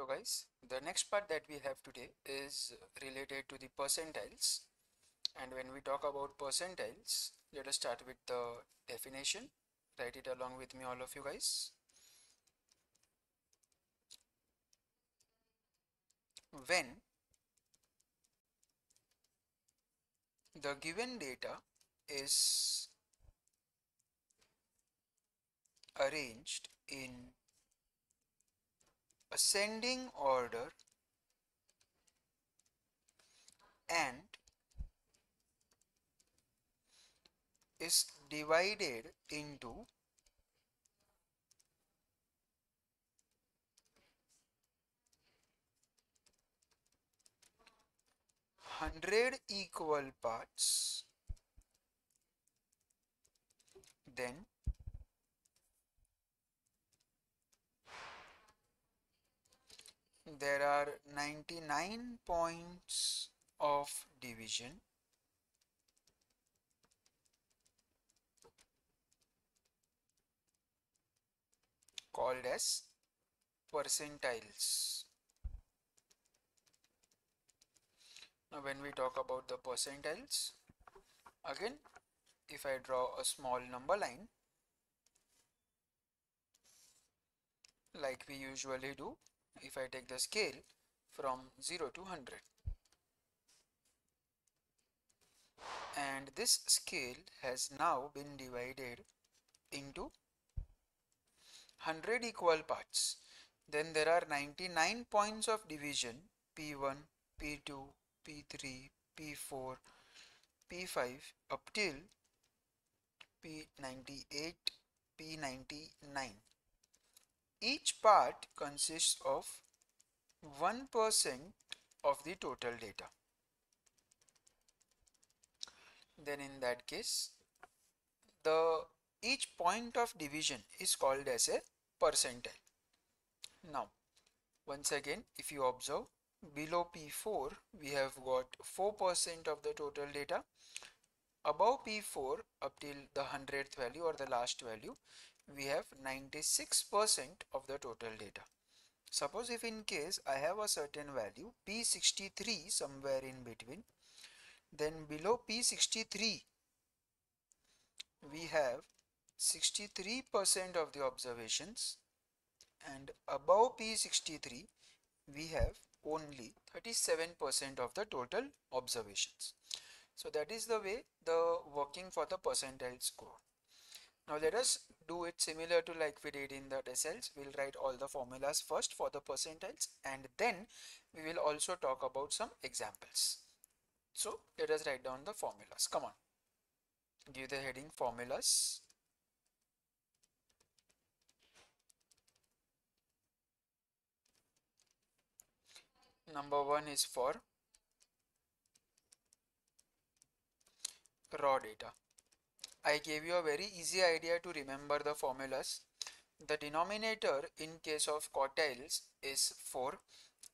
So guys, the next part that we have today is related to the percentiles, and when we talk about percentiles, let us start with the definition. Write it along with me, all of you guys. When the given data is arranged in ascending order and is divided into hundred equal parts, then there are 99 points of division called as percentiles. Now when we talk about the percentiles, again if I draw a small number line like we usually do, if I take the scale from 0 to 100, and this scale has now been divided into 100 equal parts, then there are 99 points of division P1, P2, P3, P4, P5 up till P98, P99. Each part consists of 1% of the total data. Then in that case, each point of division is called as a percentile. Now, once again, if you observe, below P4 we have got 4% of the total data. Above P4 up till the 100th value or the last value, we have 96% of the total data. Suppose if in case I have a certain value P63 somewhere in between, then below P63 we have 63% of the observations, and above P63 we have only 37% of the total observations. So that is the way the working for the percentiles go. Now let us do it similar to like we did in the decimals. We'll write all the formulas first for the percentiles, and then we will also talk about some examples. So let us write down the formulas. Come on, give the heading formulas. Number 1 is for raw data. I gave you a very easy idea to remember the formulas. The denominator in case of quartiles is 4,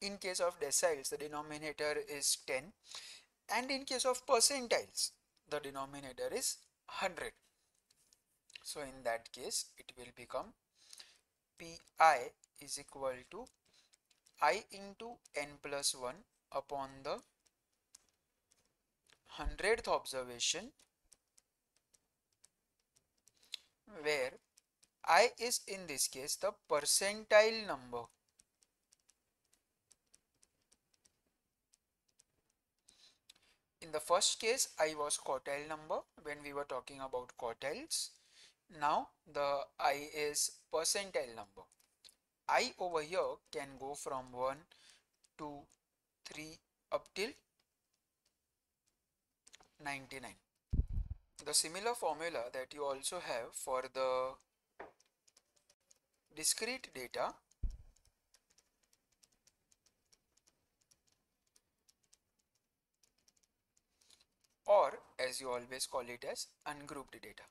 in case of deciles the denominator is 10, and in case of percentiles the denominator is 100. So in that case it will become Pi is equal to I into n plus 1 upon the 100th observation, where I is in this case the percentile number. In the first case I was quartile number when we were talking about quartiles. Now the I is percentile number. I over here can go from 1, 2, 3 up till 99. The similar formula that you also have for the discrete data or as you always call it as ungrouped data.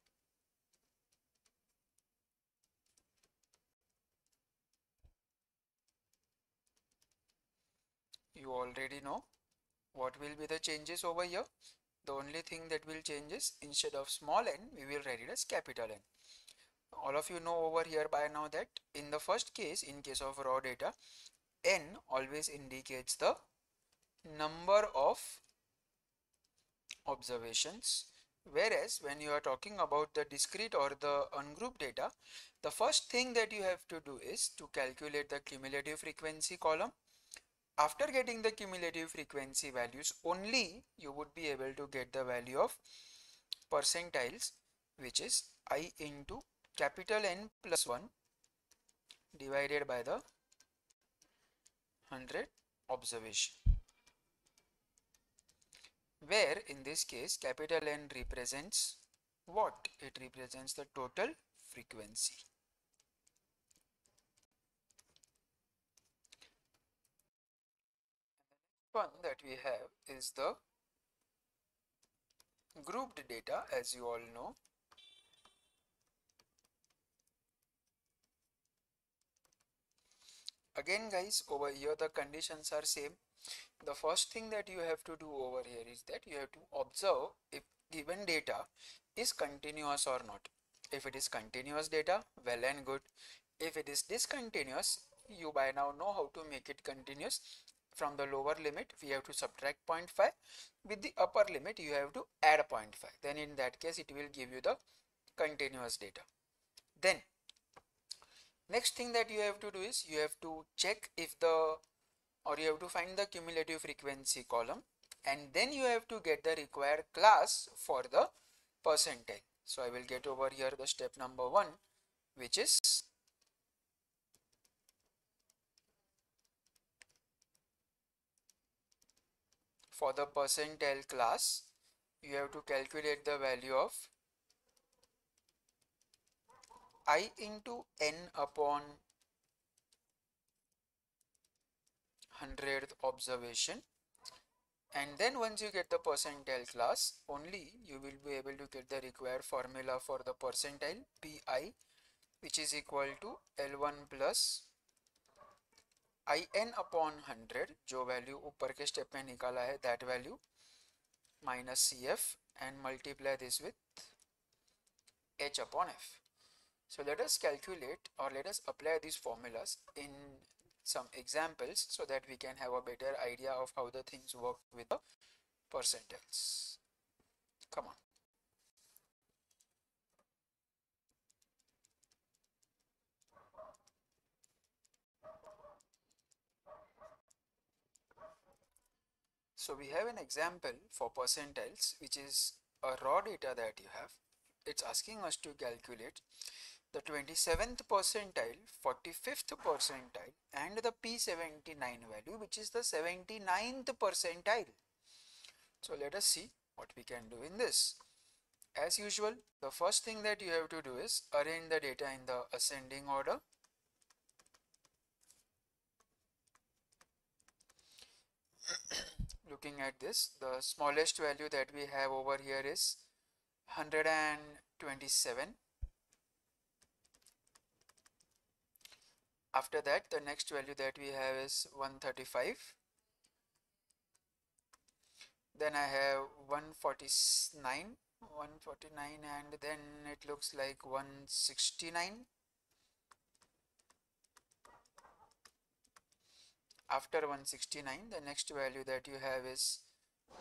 You already know what will be the changes over here. The only thing that will change is instead of small n, we will write it as capital N. All of you know over here by now that in the first case, in case of raw data, n always indicates the number of observations, whereas when you are talking about the discrete or the ungrouped data, the first thing that you have to do is to calculate the cumulative frequency column. After getting the cumulative frequency values, only you would be able to get the value of percentiles, which is I into capital N plus 1 divided by the 100 observation, where in this case capital N represents what? It represents the total frequency. One that we have is the grouped data, as you all know. Again guys, over here the conditions are same. The first thing that you have to do over here is that you have to observe if given data is continuous or not. If it is continuous data, well and good. If it is discontinuous, you by now know how to make it continuous. From the lower limit we have to subtract 0.5, with the upper limit you have to add 0.5, then in that case it will give you the continuous data. Then next thing that you have to do is you have to check if the, or you have to find the cumulative frequency column, and then you have to get the required class for the percentile. So I will get over here the step number 1, which is for the percentile class you have to calculate the value of I into n upon 100th observation, and then once you get the percentile class, only you will be able to get the required formula for the percentile pi, which is equal to L1 plus in upon 100, जो value ऊपर के step में निकाला है that value, minus cf, and multiply this with h upon f. So let us calculate, or let us apply these formulas in some examples so that we can have a better idea of how the things work with the percentiles. Come on. So we have an example for percentiles, which is a raw data that you have. It's asking us to calculate the 27th percentile, 45th percentile, and the P79 value, which is the 79th percentile. So let us see what we can do in this. As usual, the first thing that you have to do is arrange the data in the ascending order. Looking at this, the smallest value that we have over here is 127. After that, the next value that we have is 135. Then I have 149, and then it looks like 169. After 169, the next value that you have is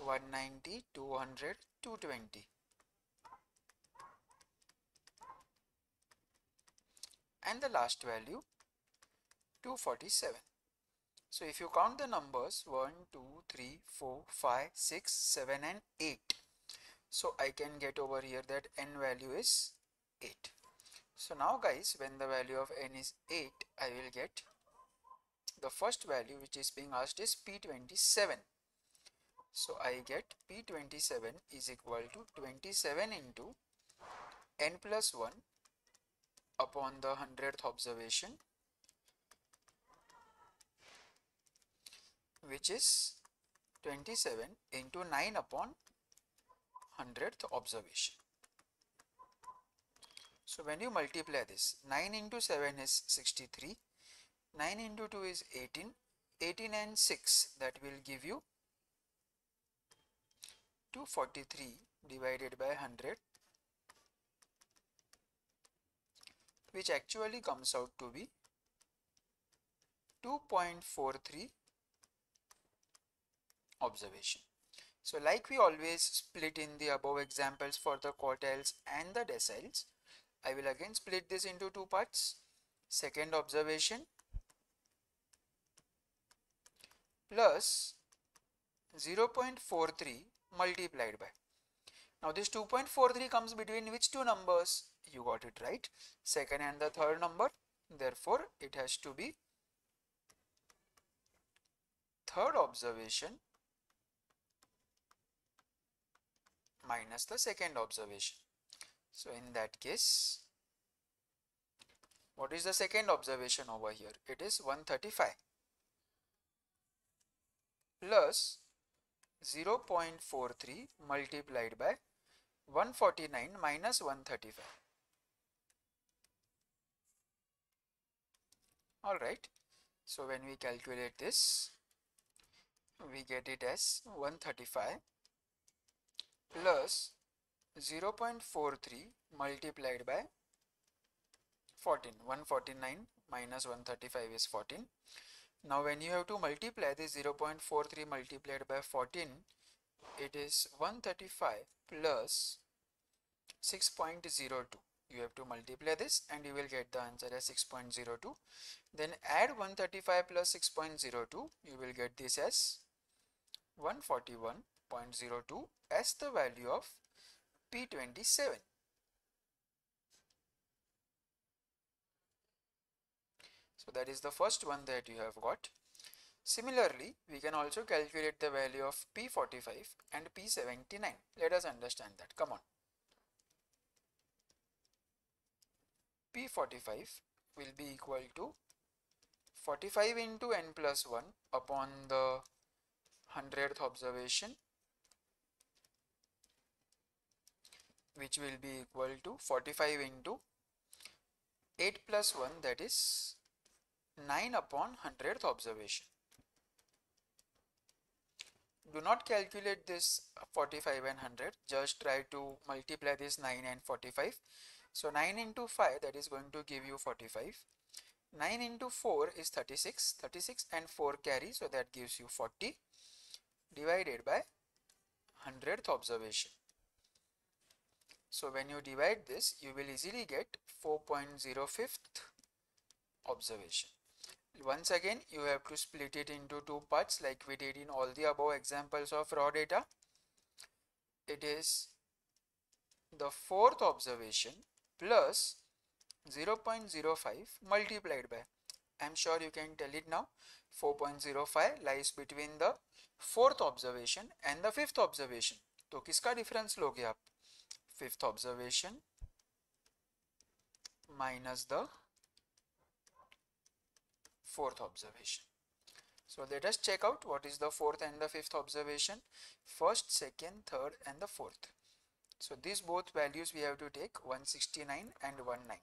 190, 200, 220. And the last value 247. So if you count the numbers 1, 2, 3, 4, 5, 6, 7 and 8. So I can get over here that n value is 8. So now guys, when the value of n is 8, I will get the first value which is being asked is P27. So I get P27 is equal to 27 into n plus 1 upon the 100th observation, which is 27 into 9 upon 100th observation. So when you multiply this, 9 into 7 is 63, 9 into 2 is 18, 18 and 6, that will give you 243 divided by 100, which actually comes out to be 2.43 observation. So like we always split in the above examples for the quartiles and the deciles, I will again split this into two parts. Second observation plus 0.43 multiplied by. Now this 2.43 comes between which two numbers? You got it right. Second and the third number. Therefore, it has to be third observation minus the second observation. So in that case, what is the second observation over here? It is 135 plus 0.43 multiplied by 149 minus 135. Alright, so when we calculate this, we get it as 135 plus 0.43 multiplied by 14. 149 minus 135 is 14. Now when you have to multiply this 0.43 multiplied by 14, it is 135 plus 6.02. You have to multiply this and you will get the answer as 6.02. Then add 135 plus 6.02, you will get this as 141.02 as the value of P27. So that is the first one that you have got. Similarly, we can also calculate the value of P45 and P79. Let us understand that. Come on. P45 will be equal to 45 into n plus 1 upon the 100th observation, which will be equal to 45 into 8 plus 1, that is 9 upon 100th observation. Do not calculate this 45 and 100, just try to multiply this 9 and 45. So 9 into 5, that is going to give you 45. 9 into 4 is 36. 36 and 4 carry, so that gives you 40 divided by 100th observation. So when you divide this, you will easily get 4.05th observation. Once again, you have to split it into two parts like we did in all the above examples of raw data. It is the fourth observation plus 0.05 multiplied by. I am sure you can tell it now. 4.05 lies between the fourth observation and the fifth observation. तो किसका difference लोगे आप? Fifth observation minus the fourth observation. So let us check out what is the fourth and the fifth observation. First, second, third and the fourth. So these both values we have to take 169 and 190.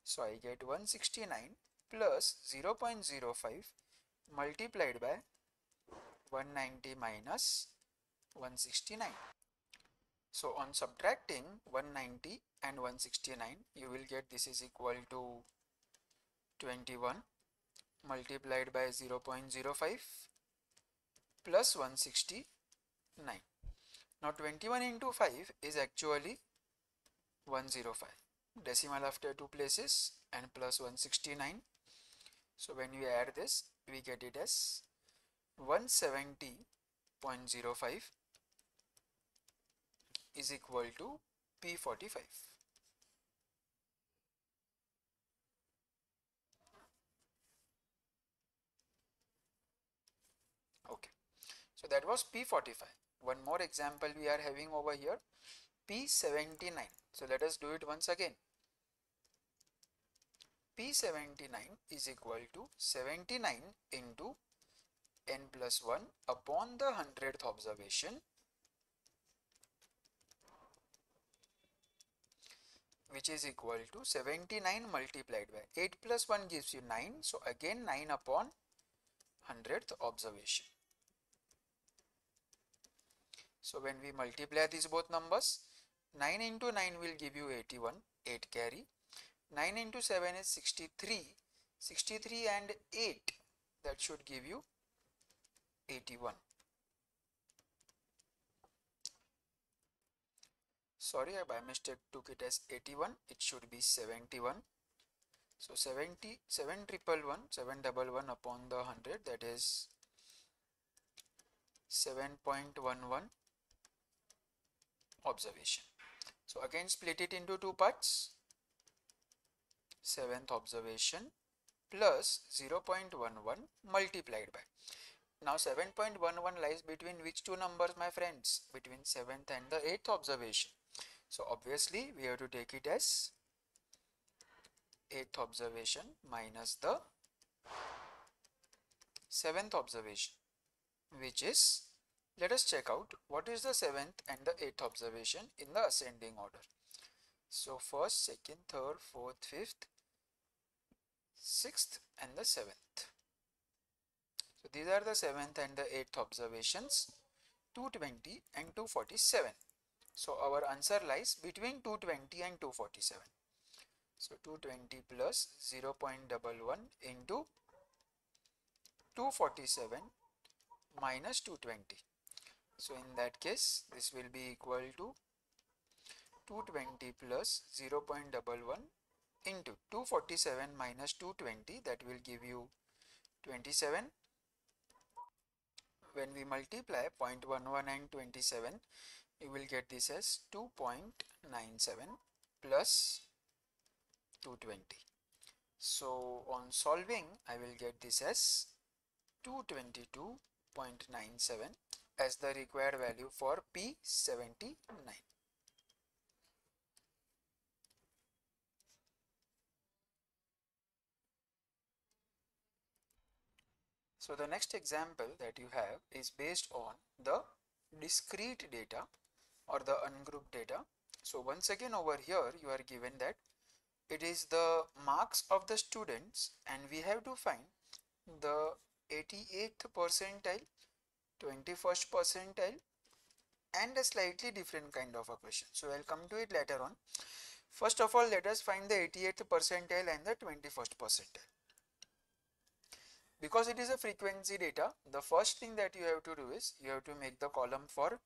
So I get 169 plus 0.05 multiplied by 190 minus 169. So on subtracting 190 and 169, you will get this is equal to 21 multiplied by 0.05 plus 169. Now 21 into 5 is actually 105. Decimal after two places and plus 169. So when we add this, we get it as 170.05 is equal to P45. Okay, so that was P45. One more example we are having over here, P79. So let us do it once again. P79 is equal to 79 into n plus 1 upon the 100th observation, which is equal to 79 multiplied by 8 plus 1 gives you 9. So again 9 upon 100th observation. So when we multiply these both numbers, 9 into 9 will give you 81, 8 carry. 9 into 7 is 63. 63 and 8 that should give you 81. Sorry, I by mistake took it as 81. It should be 71. So 711 upon the 100, that is 7.11 observation. So again split it into two parts. 7th observation plus 0.11 multiplied by. Now 7.11 lies between which two numbers, my friends? Between 7th and the 8th observation. So obviously we have to take it as 8th observation minus the 7th observation, which is, let us check out what is the 7th and the 8th observation in the ascending order. So first, second, third, fourth, fifth, 6th and the 7th. So these are the 7th and the 8th observations, 220 and 247. So our answer lies between 220 and 247. So 220 plus 0.11 into 247 minus 220. So in that case, this will be equal to 220 plus 0.11 into 247 minus 220, that will give you 27. When we multiply 0.11 and 27, you will get this as 2.97 plus 220. So on solving, I will get this as 222.97 as the required value for P79. So the next example that you have is based on the discrete data or the ungrouped data. So once again over here you are given that it is the marks of the students and we have to find the 88th percentile, 21st percentile and a slightly different kind of a question. So I'll come to it later on. First of all, let us find the 88th percentile and the 21st percentile. Because it is a frequency data, the first thing that you have to do is you have to make the column for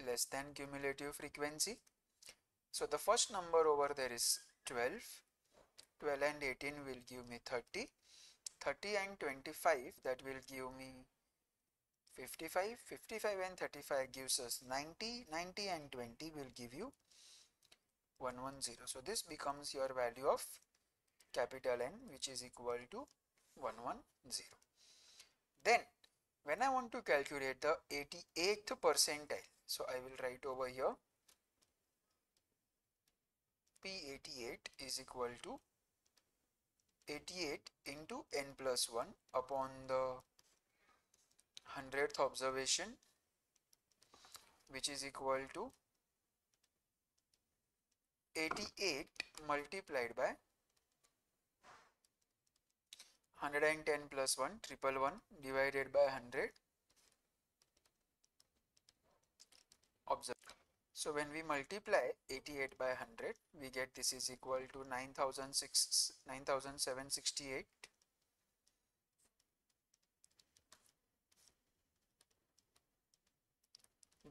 less than cumulative frequency. So the first number over there is 12. 12 and 18 will give me 30. 30 and 25, that will give me 55. 55 and 35 gives us 90. 90 and 20 will give you 110. So this becomes your value of capital N, which is equal to 110. Then when I want to calculate the 88th percentile, so I will write over here P88 is equal to 88 into n plus 1 upon the 100th observation, which is equal to 88 multiplied by 110 plus 1, 111 divided by 100. Observe. So when we multiply 88 by 100, we get this is equal to 9768.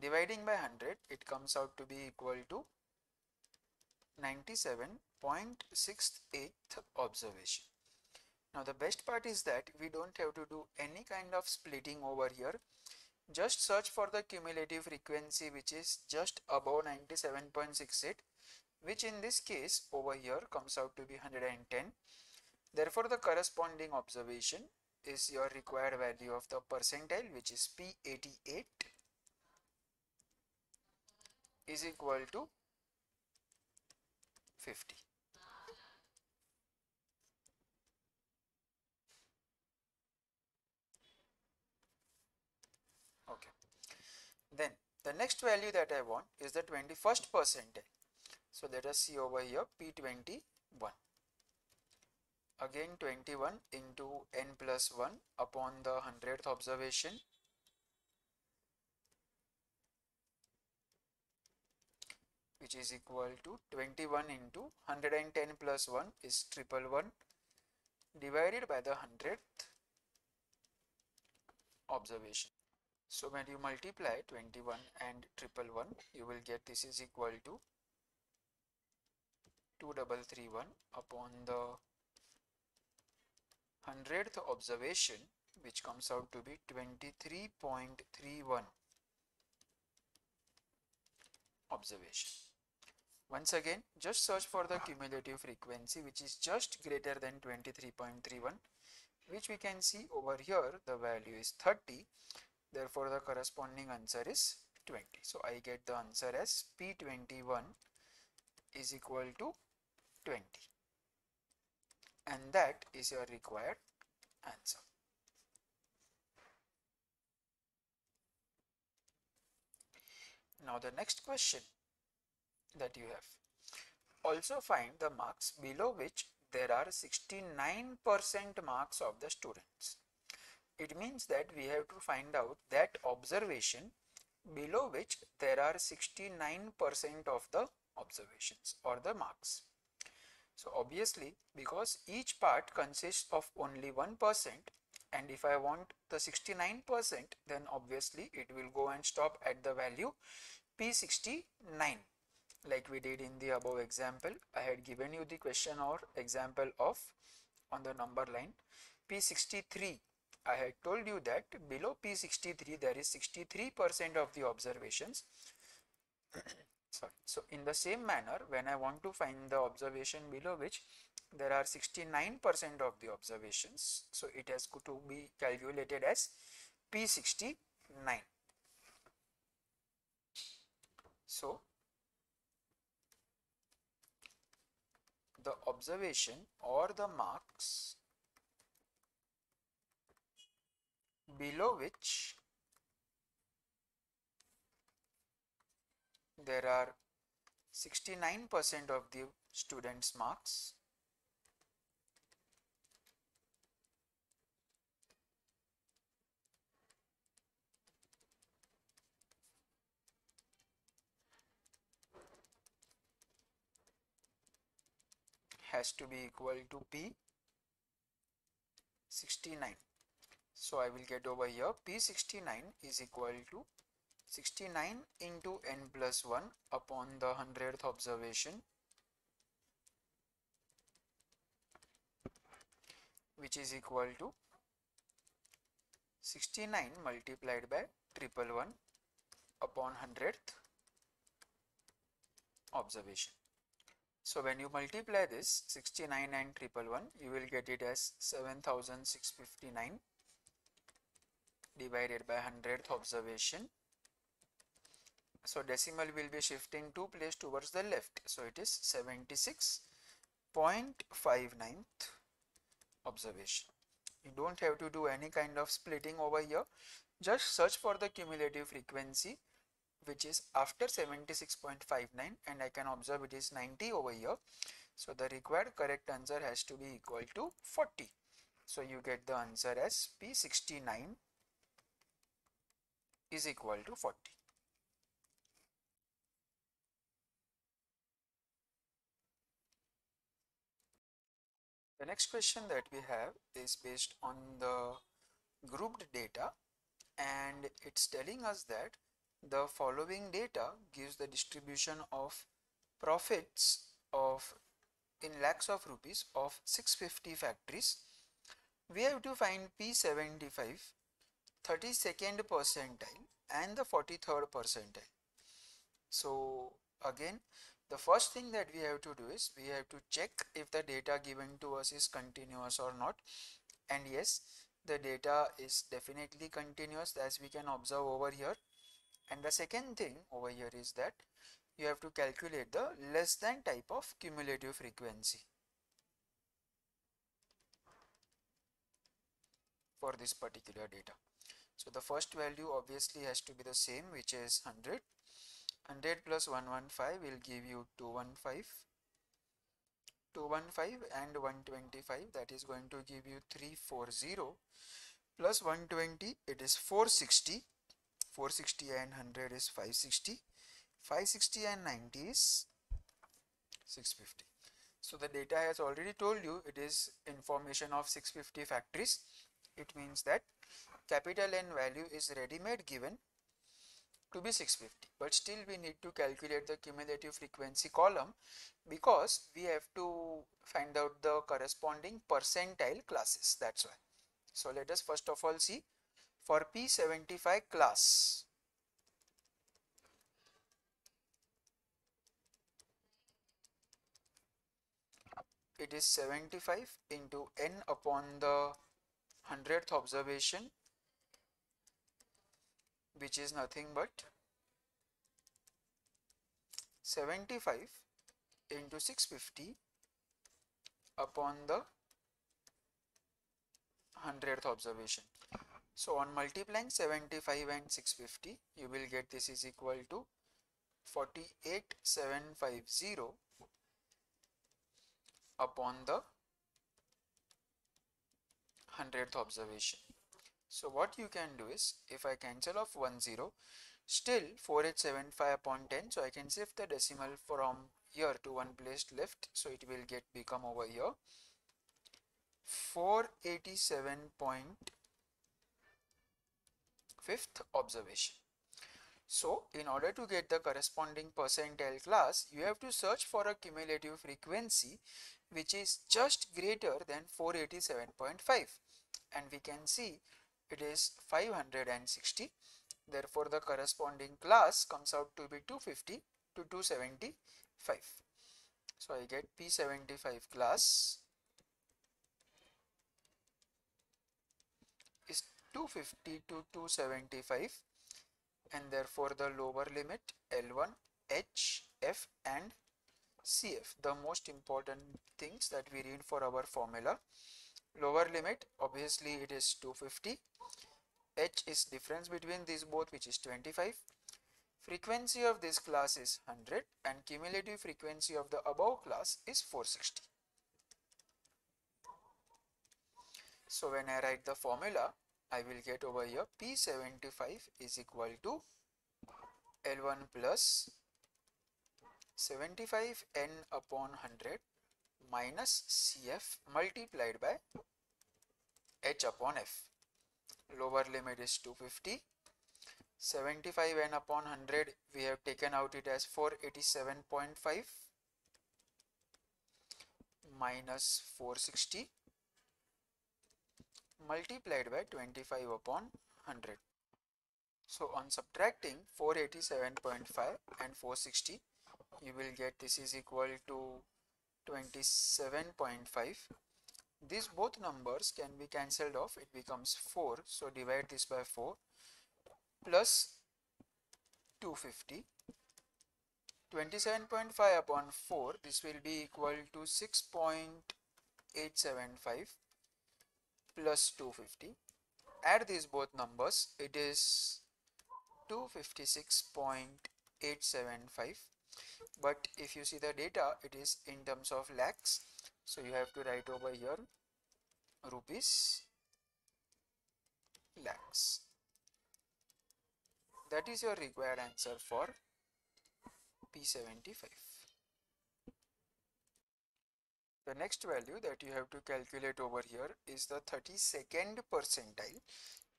Dividing by 100, it comes out to be equal to 97.68th observation. Now the best part is that we don't have to do any kind of splitting over here. Just search for the cumulative frequency, which is just above 97.68, which in this case over here comes out to be 110. Therefore the corresponding observation is your required value of the percentile, which is P88 is equal to 50. Okay. Then the next value that I want is the 21st percentile. So let us see over here P21. Again 21 into n plus 1 upon the 100th observation. which is equal to 21 into 110 plus 1 is 111 divided by the 100th observation. So when you multiply 21 and 111, you will get this is equal to 2331 upon the 100th observation, which comes out to be 23.31 observation. Once again, just search for the cumulative frequency, which is just greater than 23.31, which we can see over here the value is 30. Therefore, the corresponding answer is 20. So I get the answer as P21 is equal to 20. And that is your required answer. Now the next question that you have. Also find the marks below which there are 69% marks of the students. It means that we have to find out that observation below which there are 69% of the observations or the marks. So obviously, because each part consists of only 1%, and if I want the 69%, then obviously it will go and stop at the value P69. Like we did in the above example, I had given you the question or example of on the number line P63. I had told you that below P63 there is 63% of the observations. Sorry. So in the same manner, when I want to find the observation below which there are 69% of the observations, so it has to be calculated as P69. So the observation or the marks below which there are 69% of the students' marks has to be equal to P69. So I will get over here P69 is equal to 69 into n plus 1 upon the 100th observation, which is equal to 69 multiplied by 111 upon 100th observation. So when you multiply this 69 and 111, you will get it as 7659 divided by 100th observation. So decimal will be shifting 2 place towards the left. So it is 76.59th observation. You don't have to do any kind of splitting over here. Just search for the cumulative frequency, which is after 76.59, and I can observe it is 90 over here. So the required correct answer has to be equal to 40. So you get the answer as P69 is equal to 40. The next question that we have is based on the grouped data, and it's telling us that the following data gives the distribution of profits of in lakhs of rupees of 650 factories. We have to find P75, 32nd percentile and the 43rd percentile. So again, the first thing that we have to do is we have to check if the data given to us is continuous or not. And yes, the data is definitely continuous, as we can observe over here. And the second thing over here is that you have to calculate the less than type of cumulative frequency for this particular data. So the first value obviously has to be the same, which is 100. 100 plus 115 will give you 215. 215 and 125, that is going to give you 340, plus 120, it is 460. 460 and 100 is 560. 560 and 90 is 650. So the data has already told you it is information of 650 factories. It means that capital N value is ready-made given to be 650, but still we need to calculate the cumulative frequency column because we have to find out the corresponding percentile classes. That's why. So let us first of all see for P75 class. It is 75 into n upon the 100th observation, which is nothing but 75 into 650 upon the 100th observation. So on multiplying 75 and 650, you will get this is equal to 48750 upon the 100th observation. So what you can do is, if I cancel off 10, still 4875 upon 10, so I can shift the decimal from here to one place left, so it will become over here 487.5th observation. So in order to get the corresponding percentile class, you have to search for a cumulative frequency which is just greater than 487.5, and we can see it is 560. Therefore the corresponding class comes out to be 250 to 275. So I get P75 class is 250 to 275, and therefore the lower limit L1, H, F and CF, the most important things that we read for our formula. Lower limit, obviously it is 250. H is difference between these both, which is 25. Frequency of this class is 100 and cumulative frequency of the above class is 460. So when I write the formula, I will get over here P75 is equal to L1 plus 75 n upon 100 minus CF multiplied by H upon F. Lower limit is 250. 75 n upon 100 we have taken out it as 487.5 minus 460 multiplied by 25 upon 100. So on subtracting 487.5 and 460, you will get this is equal to 27.5. These both numbers can be cancelled off, it becomes 4, so divide this by 4 plus 250. 27.5 upon 4, this will be equal to 6.875 plus 250. Add these both numbers, it is 256.875, but if you see the data, it is in terms of lakhs, so you have to write over here rupees lakhs. That is your required answer for P75. The next value that you have to calculate over here is the 32nd percentile.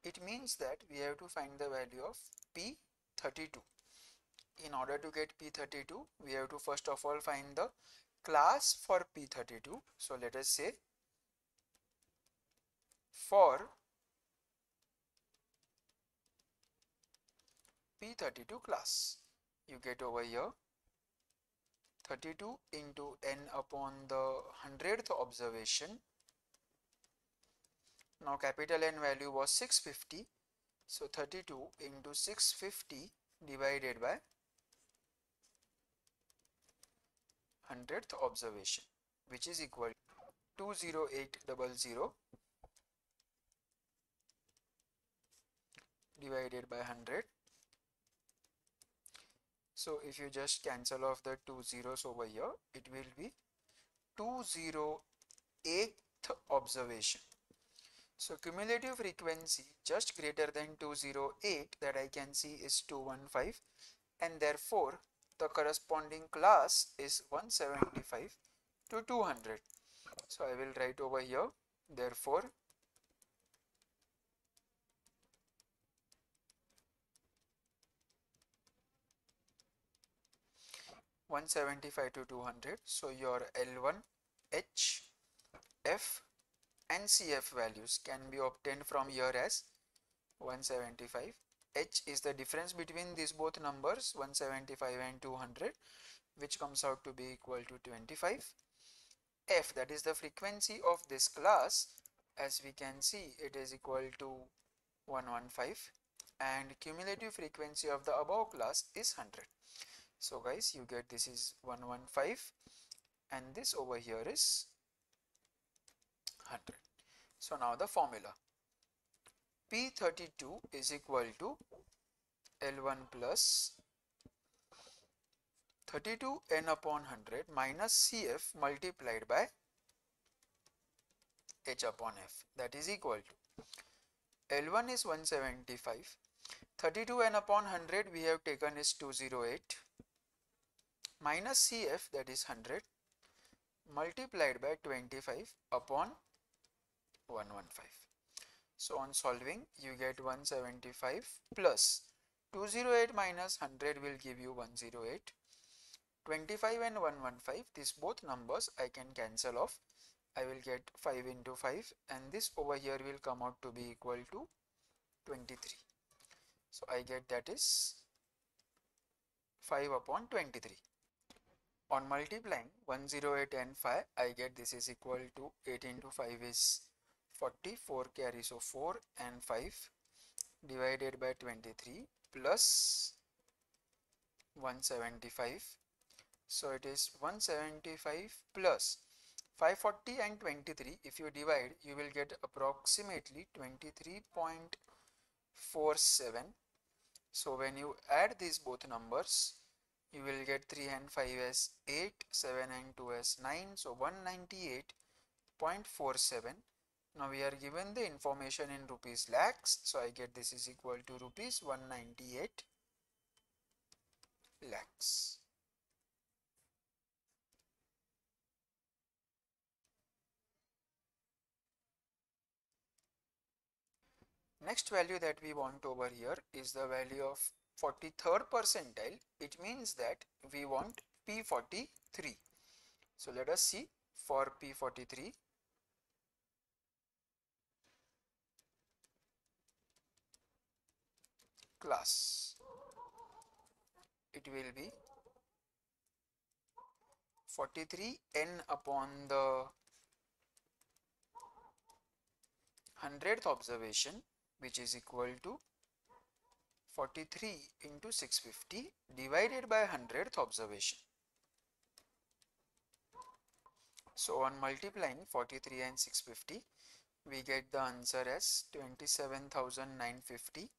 It means that we have to find the value of P32. In order to get P32, we have to first of all find the class for P32. So let us say for P32 class, you get over here 32 into n upon the 100th observation. Now capital N value was 650, so 32 into 650 divided by 100th observation, which is equal to 20800 divided by 100. So if you just cancel off the 2 zeros over here, it will be 208th observation. So cumulative frequency just greater than 208 that I can see is 215, and therefore the corresponding class is 175 to 200. So I will write over here, therefore 175 to 200. So your L1, H, F and CF values can be obtained from here as 175. H is the difference between these both numbers 175 and 200, which comes out to be equal to 25. F, that is the frequency of this class, as we can see it is equal to 115, and cumulative frequency of the above class is 100. So guys, you get this is 115 and this over here is 100. So now the formula, P32 is equal to L1 plus 32 n upon 100 minus CF multiplied by H upon F, that is equal to L1 is 175, 32 n upon 100 we have taken is 208 minus CF, that is 100, multiplied by 25 upon 115. So on solving you get 175 plus 208 minus 100 will give you 108. 25 and 115, these both numbers I can cancel off. I will get 5 into 5 and this over here will come out to be equal to 23. So I get that is 5 upon 23. On multiplying 108 and 5, I get this is equal to 8 into 5 is 40, 4 carry, so 4 and 5 divided by 23 plus 175. So it is 175 plus 540 and 23. If you divide, you will get approximately 23.47. So when you add these both numbers, you will get 3 and 5 as 8, 7 and 2 as 9. So 198.47. Now we are given the information in rupees lakhs. So I get this is equal to rupees 198 lakhs. Next value that we want over here is the value of 43rd percentile. It means that we want P43. So let us see for P43. Class, it will be 43 n upon the 100th observation, which is equal to 43 into 650 divided by 100th observation. So on multiplying 43 and 650, we get the answer as 27,950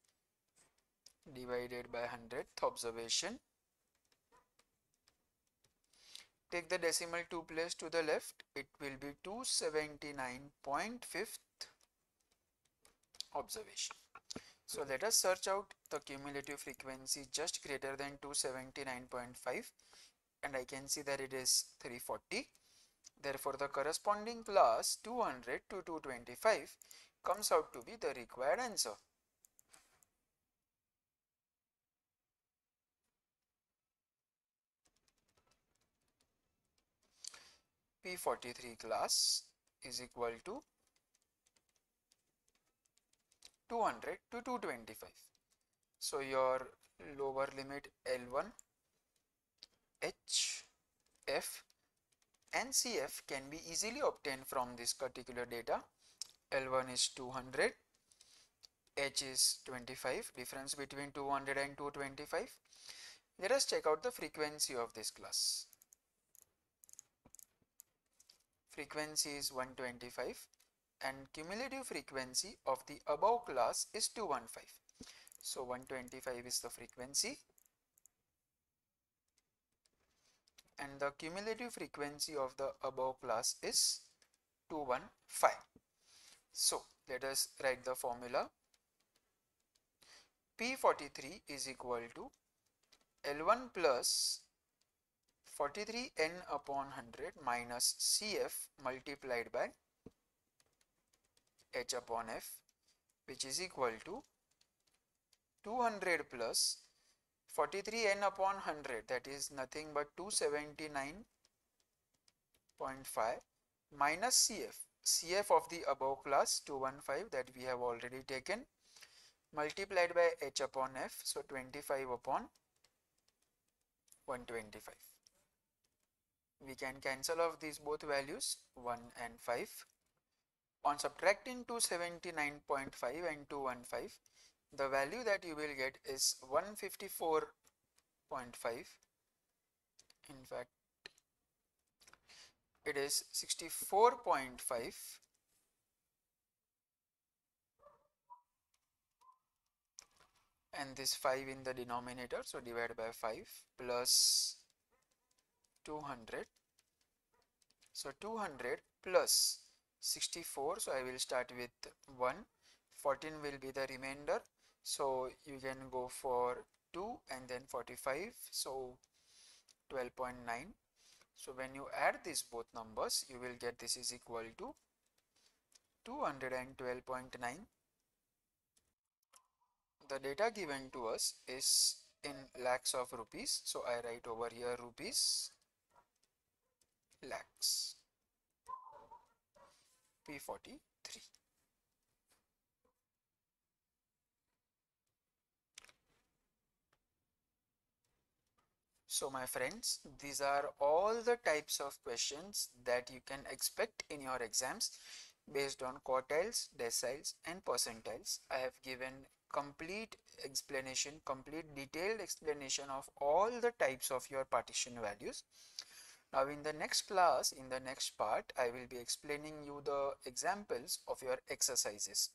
divided by 100th observation. Take the decimal 2 place to the left, it will be 279.5th observation. So let us search out the cumulative frequency just greater than 279.5 and I can see that it is 340. Therefore the corresponding class 200 to 225 comes out to be the required answer. P43 class is equal to 200 to 225. So your lower limit L1, H, F and CF can be easily obtained from this particular data. L1 is 200, H is 25, difference between 200 and 225. Let us check out the frequency of this class. Frequency is 125 and cumulative frequency of the above class is 215. So 125 is the frequency and the cumulative frequency of the above class is 215. So let us write the formula. P43 is equal to L1 plus 43n upon 100 minus CF multiplied by H upon F, which is equal to 200 plus 43n upon 100, that is nothing but 279.5 minus CF of the above class 215 that we have already taken, multiplied by H upon F, so 25 upon 125. We can cancel off these both values, 1 and 5. On subtracting 279.5 and 215, the value that you will get is 154.5. In fact, it is 64.5, and this 5 in the denominator, so divide by 5 plus 200, so 200 plus 64, so I will start with 1, 14 will be the remainder, so you can go for 2 and then 45, so 12.9. So when you add these both numbers, you will get this is equal to 212.9. The data given to us is in lakhs of rupees, so I write over here rupees lakhs, P43. So my friends, these are all the types of questions that you can expect in your exams based on quartiles, deciles and percentiles. I have given complete explanation, complete detailed explanation of all the types of your partition values. Now in the next class, in the next part, I will be explaining you the examples of your exercises.